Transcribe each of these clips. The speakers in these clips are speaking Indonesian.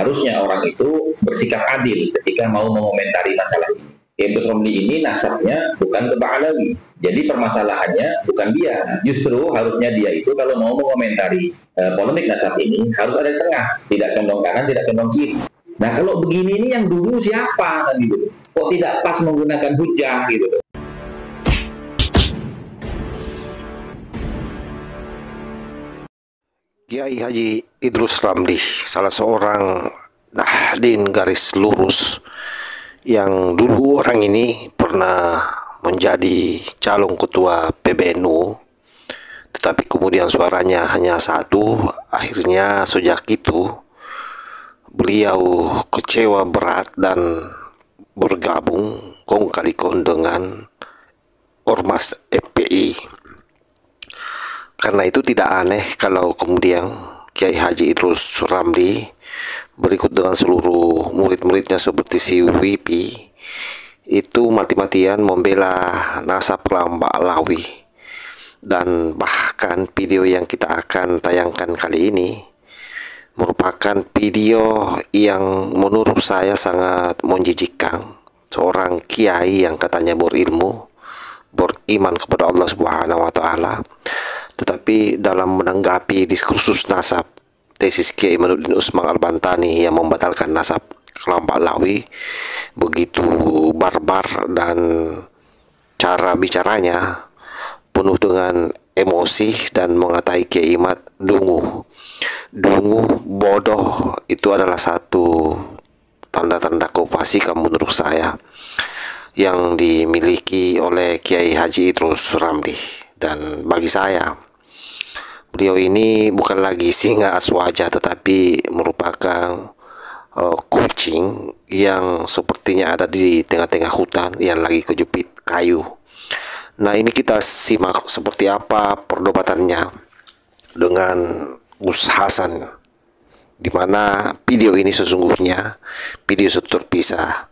harusnya orang itu bersikap adil ketika mau mengomentari masalah ini. Idrus Romli ini nasabnya bukan ke Ba'alawi. Jadi permasalahannya bukan dia. Justru harusnya dia itu kalau mau mengomentari polemik nasab ini harus ada di tengah, tidak condong kanan, tidak condong kiri. Nah kalau begini ini yang dulu siapa kan gitu? Kok tidak pas menggunakan hujah gitu? Kiai Haji Idrus Ramli, salah seorang Nahdien garis lurus yang dulu orang ini pernah menjadi calon ketua PBNU, tetapi kemudian suaranya hanya satu. Akhirnya sejak itu beliau kecewa berat dan bergabung kong kali kong dengan Ormas FPI. Karena itu tidak aneh kalau kemudian Kiai Haji Idrus Ramli berikut dengan seluruh murid-muridnya seperti si Wipi itu mati-matian membela nasab Ba'alawi. Dan bahkan video yang kita akan tayangkan kali ini merupakan video yang menurut saya sangat menjijikkan. Seorang kiai yang katanya berilmu, beriman kepada Allah Subhanahu wa Ta'ala, tetapi dalam menanggapi diskursus nasab tesis Kiai Imanuddin Usman Al-Bantani yang membatalkan nasab kelompok Ba'alawi, begitu barbar dan cara bicaranya penuh dengan emosi dan mengatai Kiai Imad dungu, bodoh. Itu adalah satu tanda-tanda kefasikan menurut saya yang dimiliki oleh Kiai Haji Idrus Ramli. Dan bagi saya, beliau ini bukan lagi singa aswaja, tetapi merupakan kucing yang sepertinya ada di tengah-tengah hutan yang lagi kejepit kayu. Nah, ini kita simak seperti apa perdebatannya dengan Gus Hasan, di mana video ini sesungguhnya video terpisah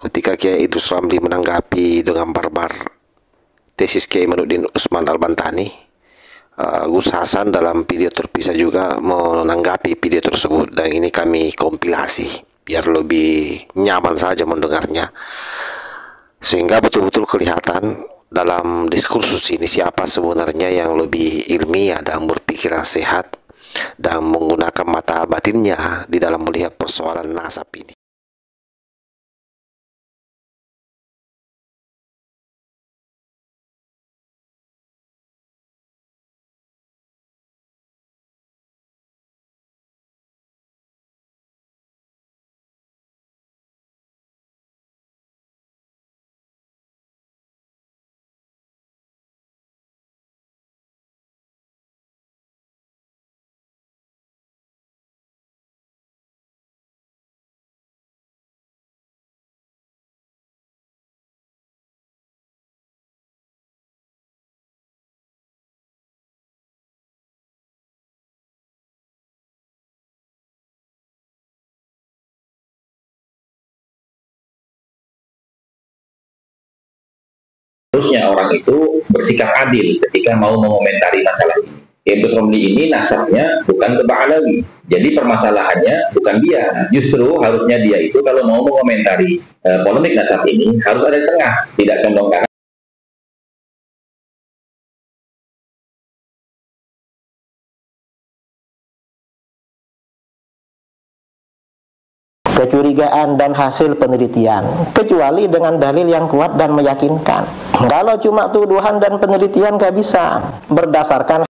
ketika Kiai Idrus Ramli menanggapi dengan barbar tesis Kiai Imanuddin Usman Al-Bantani. Gus Hasan dalam video terpisah juga menanggapi video tersebut, dan ini kami kompilasi biar lebih nyaman saja mendengarnya, sehingga betul-betul kelihatan dalam diskursus ini siapa sebenarnya yang lebih ilmiah dan berpikiran sehat dan menggunakan mata batinnya di dalam melihat persoalan nasab ini. Harusnya orang itu bersikap adil ketika mau mengomentari masalah ini. Idrus Romli ini nasabnya bukan ke Ba'alawi. Jadi permasalahannya bukan dia. Justru harusnya dia itu kalau mau mengomentari polemik nasab ini harus ada di tengah, tidak condong kanan. Kecurigaan dan hasil penelitian, kecuali dengan dalil yang kuat dan meyakinkan. Kalau cuma tuduhan dan penelitian gak bisa berdasarkan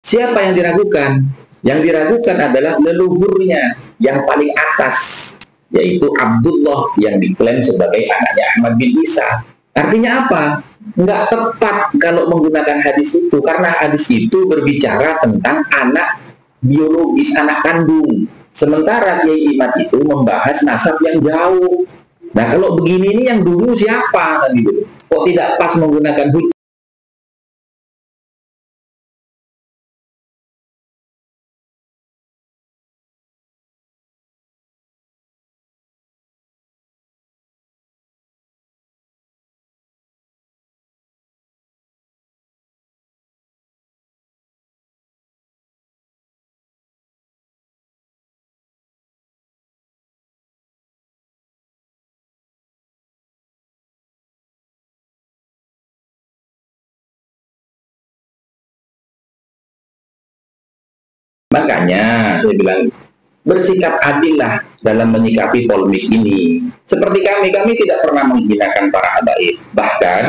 Siapa yang diragukan? Yang diragukan adalah leluhurnya yang paling atas, yaitu Abdullah yang diklaim sebagai anaknya Ahmad bin Isa. Artinya apa? Nggak tepat kalau menggunakan hadis itu, karena hadis itu berbicara tentang anak biologis, anak kandung. Sementara Kiai Imad itu membahas nasab yang jauh. Nah, kalau begini ini yang dulu siapa? Kan gitu. Kok tidak pas menggunakan hujjah? Makanya saya bilang, bersikap adillah dalam menyikapi polemik ini. Seperti kami tidak pernah menghinakan para habaib. Bahkan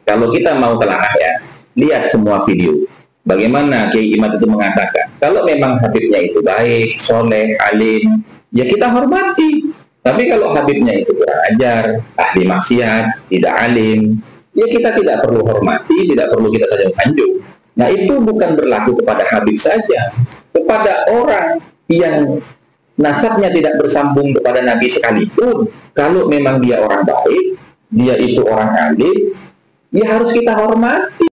kalau kita mau telanah ya, lihat semua video. Bagaimana Kiai Imad itu mengatakan, kalau memang Habibnya itu baik, soleh, alim, ya kita hormati. Tapi kalau Habibnya itu kurang ajar, ahli maksiat, tidak alim, ya kita tidak perlu hormati, tidak perlu kita sanjung-sanjung. Nah, itu bukan berlaku kepada Habib saja, kepada orang yang nasabnya tidak bersambung kepada Nabi sekalipun. Kalau memang dia orang baik, dia itu orang alim, ya harus kita hormati.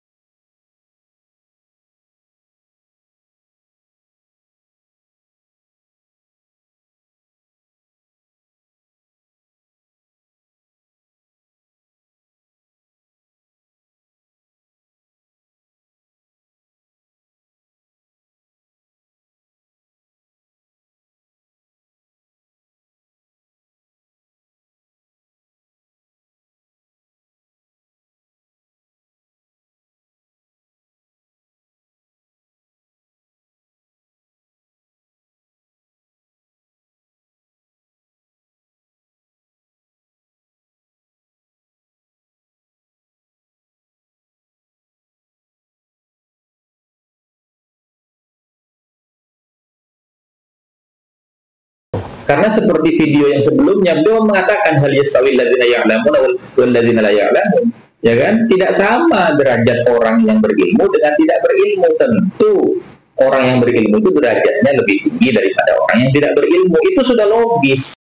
Karena seperti video yang sebelumnya, beliau mengatakan hal yastawil ladzina ya'lamun wal ladzina la ya'lamun. Ya kan? Tidak sama derajat orang yang berilmu dengan tidak berilmu. Tentu orang yang berilmu itu derajatnya lebih tinggi daripada orang yang tidak berilmu. Itu sudah logis.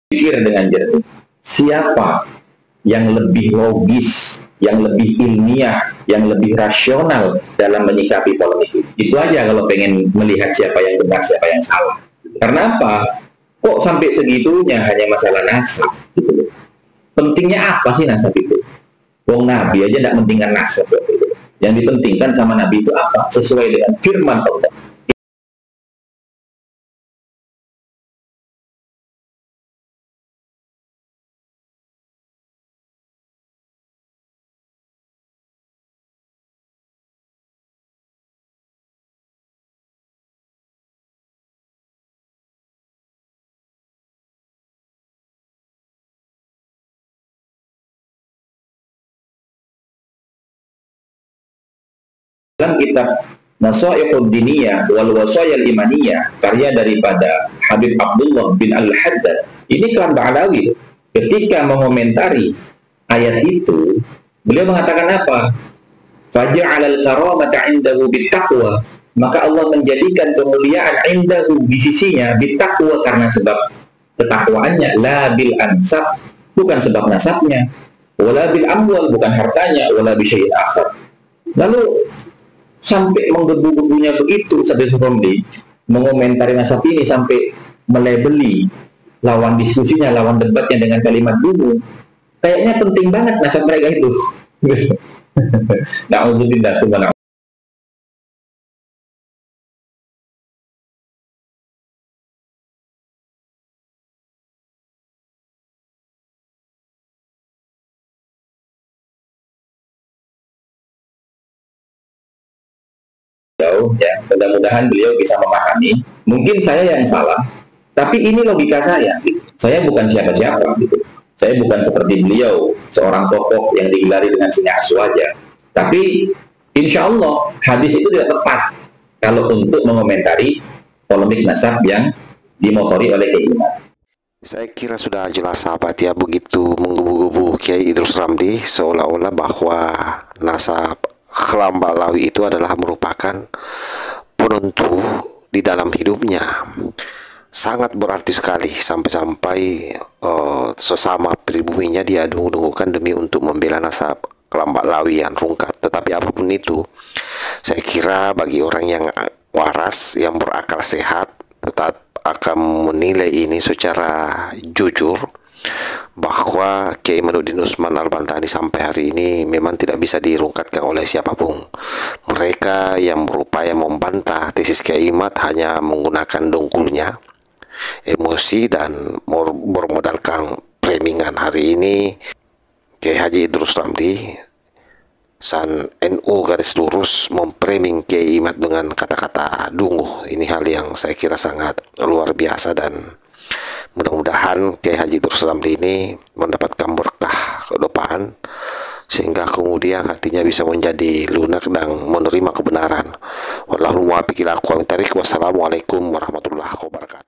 Pikir dengan jernih, siapa yang lebih logis, yang lebih ilmiah, yang lebih rasional dalam menyikapi polemik ini. Itu aja kalau pengen melihat siapa yang benar, siapa yang salah. Karena apa? Kok sampai segitunya hanya masalah nasab? Gitu. Pentingnya apa sih nasab itu? Wong Nabi aja tidak pentingkan nasab. Gitu. Yang dipentingkan sama Nabi itu apa? Sesuai dengan firman Allah. Dalam kitab Nasaihud Diniyah wal Wasayal Imaniyah, karya daripada Habib Abdullah bin Al-Haddad, ini Kalam Ba'alawi, ketika mengomentari ayat itu, beliau mengatakan apa? Faja'alal karamata indahu bittaqwa, maka Allah menjadikan kemuliaan indahu di sisinya bittaqwa, karena sebab ketakwaannya, la bil ansab, bukan sebab nasabnya. wala bil amwal, bukan hartanya, wala bi syai'in akhar. Lalu sampai menggebu-gebunya begitu Ustaz Romli mengomentari nasab ini sampai melebeli lawan diskusinya, lawan debatnya dengan kalimat dulu. Kayaknya penting banget nasab mereka itu. Na'udzubillah subhanahu. Ya, mudah-mudahan beliau bisa memahami. Mungkin saya yang salah, tapi ini logika saya. Saya bukan siapa-siapa gitu. Saya bukan seperti beliau, seorang tokoh yang digelari dengan seni aswaja. Tapi insya Allah hadis itu tidak tepat kalau untuk mengomentari polemik nasab yang dimotori oleh keimanan. Saya kira sudah jelas sahabat ya, begitu menggebu-gebu Kiai Idrus Ramli seolah-olah bahwa nasab Kelambalawi itu adalah merupakan penentu di dalam hidupnya. Sangat berarti sekali sampai-sampai sesama pribuminya dia dengung-dengungkan demi untuk membela nasab Kelambalawi yang rungkat. Tetapi apapun itu, saya kira bagi orang yang waras, yang berakal sehat, tetap akan menilai ini secara jujur bahwa Kiai Imaduddin Utsman Al-Bantani sampai hari ini memang tidak bisa dirungkatkan oleh siapapun. Mereka yang berupaya membantah tesis Kiai Imad hanya menggunakan dongkulnya, emosi, dan bermodalkan premingan. Hari ini Kiai Haji Idrus Ramli San NU garis lurus memframing Kiai Imad dengan kata-kata dungu. Ini hal yang saya kira sangat luar biasa, dan mudah-mudahan Kiai Haji Idrus Ramli ini mendapatkan berkah ke depan sehingga kemudian hatinya bisa menjadi lunak dan menerima kebenaran. Wallahul muwaffiq ila aqwamit thariq. Wassalamualaikum warahmatullahi wabarakatuh.